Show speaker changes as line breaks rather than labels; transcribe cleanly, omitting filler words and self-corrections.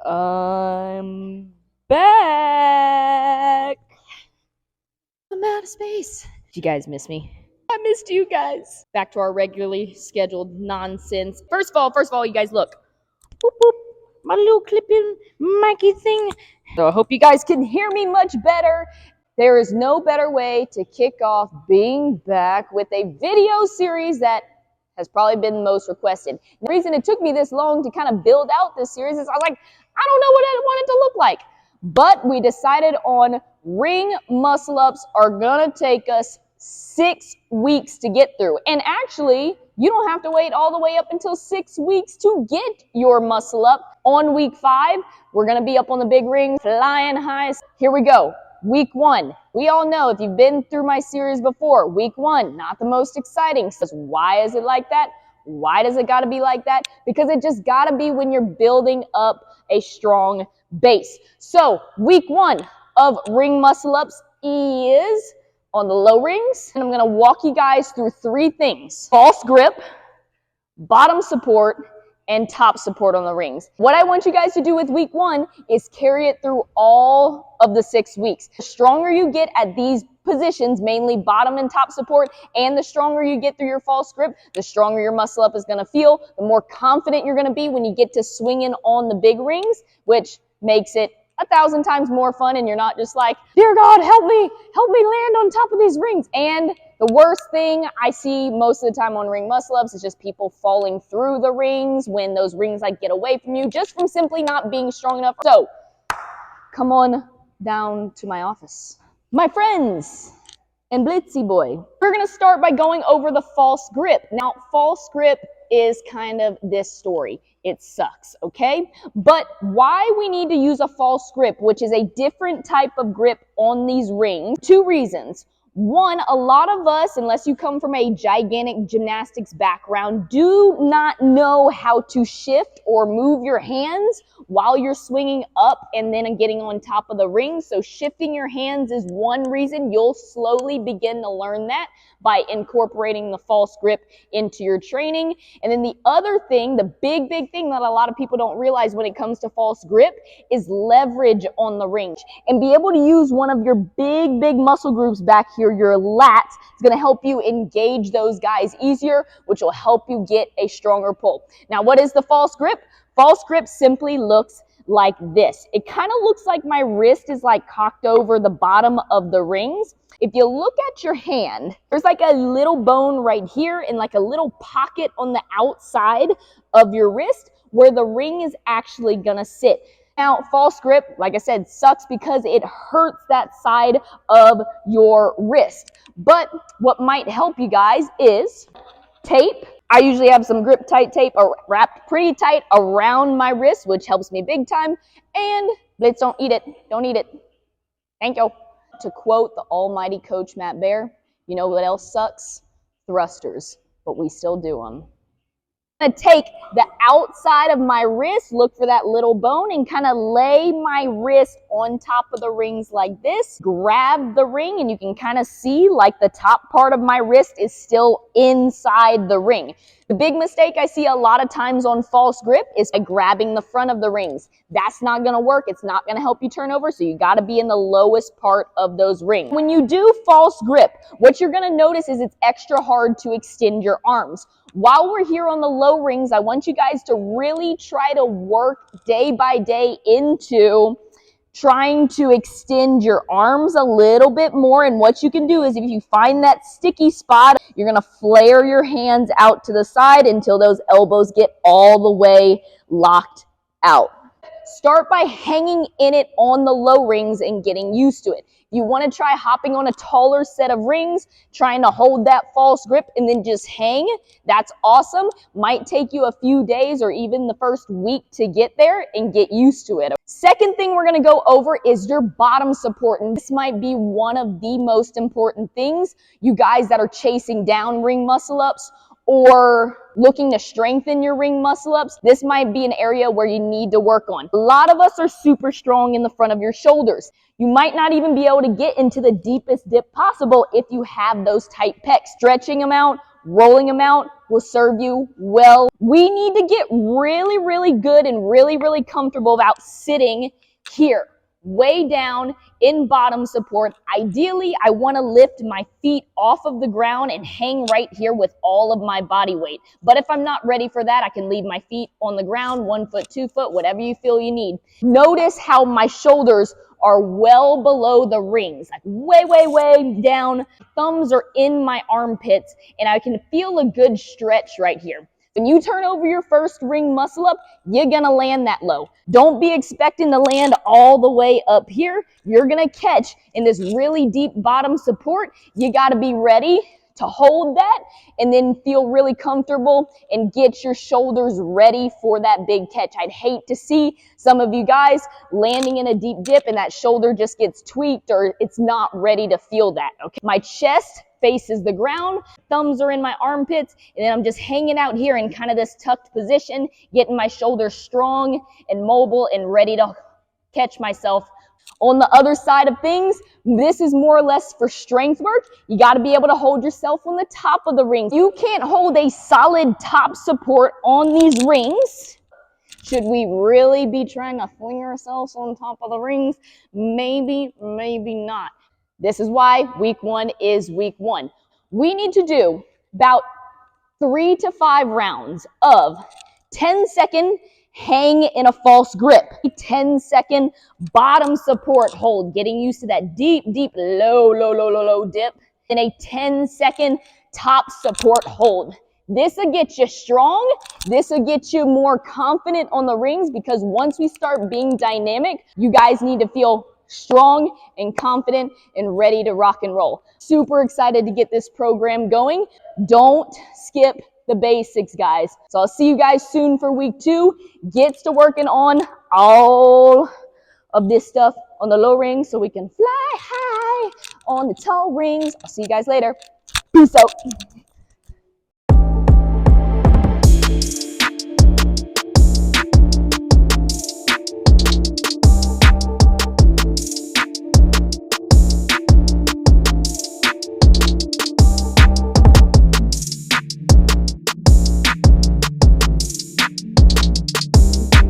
I'm back. I'm out of space. Did you guys miss me? I missed you guys. Back to our regularly scheduled nonsense. First of all, you guys look. Boop, boop. My little clipping Mikey thing. So I hope you guys can hear me much better. There is no better way to kick off being back with a video series that has probably been the most requested. The reason it took me this long to kind of build out this series is I was like, I don't know what I want it to look like. But we decided on ring muscle ups are gonna take us 6 weeks to get through. And actually, you don't have to wait all the way up until 6 weeks to get your muscle up. On week 5, we're gonna be up on the big ring, flying high. Here we go. Week 1. We all know, if you've been through my series before, week 1, not the most exciting. So why is it like that? Why does it gotta be like that? Because it just gotta be when you're building up a strong base. So week 1 of ring muscle ups is on the low rings. And I'm gonna walk you guys through 3 things: false grip, bottom support, and top support on the rings. What I want you guys to do with week 1 is carry it through all of the 6 weeks. The stronger you get at these positions, mainly bottom and top support, and the stronger you get through your false grip, the stronger your muscle up is gonna feel, the more confident you're gonna be when you get to swinging on the big rings, which makes it 1,000 times more fun, and you're not just like, dear God, help me land on top of these rings. And the worst thing I see most of the time on ring muscle ups is just people falling through the rings when those rings like get away from you just from simply not being strong enough. So come on down to my office. My friends and Blitzy boy, we're gonna start by going over the false grip. Now, false grip is kind of this story. It sucks, okay? But why we need to use a false grip, which is a different type of grip on these rings, 2 reasons. 1, a lot of us, unless you come from a gigantic gymnastics background, do not know how to shift or move your hands while you're swinging up and then getting on top of the ring. So shifting your hands is one reason. You'll slowly begin to learn that by incorporating the false grip into your training. And then the other thing, the big thing that a lot of people don't realize when it comes to false grip is leverage on the ring. And be able to use one of your big muscle groups back here, your lats, is going to help you engage those guys easier, which will help you get a stronger pull. Now, what is the false grip? False grip simply looks like this. It kind of looks like my wrist is like cocked over the bottom of the rings. If you look at your hand, there's like a little bone right here and like a little pocket on the outside of your wrist where the ring is actually gonna sit. Now, false grip, like I said, sucks because it hurts that side of your wrist. But what might help you guys is tape. I usually have some grip tight tape wrapped pretty tight around my wrist, which helps me big time. And Blitz, don't eat it. Don't eat it. Thank you. To quote the almighty Coach Matt Bear, you know what else sucks? Thrusters, but we still do them. I'm going to take the outside of my wrist, look for that little bone, and kind of lay my wrist on top of the rings like this. Grab the ring, and you can kind of see like the top part of my wrist is still inside the ring. The big mistake I see a lot of times on false grip is by grabbing the front of the rings. That's not going to work. It's not going to help you turn over, so you got to be in the lowest part of those rings. When you do false grip, what you're going to notice is it's extra hard to extend your arms. While we're here on the low rings, I want you guys to really try to work day by day into trying to extend your arms a little bit more. And what you can do is if you find that sticky spot, you're going to flare your hands out to the side until those elbows get all the way locked out. Start by hanging in it on the low rings and getting used to it. You want to try hopping on a taller set of rings, trying to hold that false grip and then just hang. That's awesome. Might take you a few days or even the first week to get there and get used to it. Second thing we're going to go over is your bottom support. And this might be one of the most important things. You guys that are chasing down ring muscle ups or looking to strengthen your ring muscle ups, this might be an area where you need to work on. A lot of us are super strong in the front of your shoulders. You might not even be able to get into the deepest dip possible if you have those tight pecs. Stretching them out, rolling them out will serve you well. We need to get really, really good and really, really comfortable about sitting here, way down in bottom support. Ideally, I want to lift my feet off of the ground and hang right here with all of my body weight. But if I'm not ready for that, I can leave my feet on the ground, 1 foot, 2 foot, whatever you feel you need. Notice how my shoulders are well below the rings, like way, way, way down. Thumbs are in my armpits, and I can feel a good stretch right here. When you turn over your first ring muscle up, you're going to land that low. Don't be expecting to land all the way up here. You're going to catch in this really deep bottom support. You got to be ready to hold that and then feel really comfortable and get your shoulders ready for that big catch. I'd hate to see some of you guys landing in a deep dip and that shoulder just gets tweaked or it's not ready to feel that. Okay, my chest faces the ground, thumbs are in my armpits, and then I'm just hanging out here in kind of this tucked position, getting my shoulders strong and mobile and ready to catch myself. On the other side of things, this is more or less for strength work. You got to be able to hold yourself on the top of the rings. You can't hold a solid top support on these rings. Should we really be trying to fling ourselves on top of the rings? Maybe, maybe not. This is why week 1 is week 1. We need to do about 3 to 5 rounds of 10-second hang in a false grip, 10-second bottom support hold, getting used to that deep, deep, low dip, then a 10-second top support hold. This will get you strong. This will get you more confident on the rings because once we start being dynamic, you guys need to feel strong and confident and ready to rock and roll. Super excited to get this program going. Don't skip the basics, guys. So I'll see you guys soon for week 2. Get to working on all of this stuff on the low rings so we can fly high on the tall rings. I'll see you guys later. Peace out.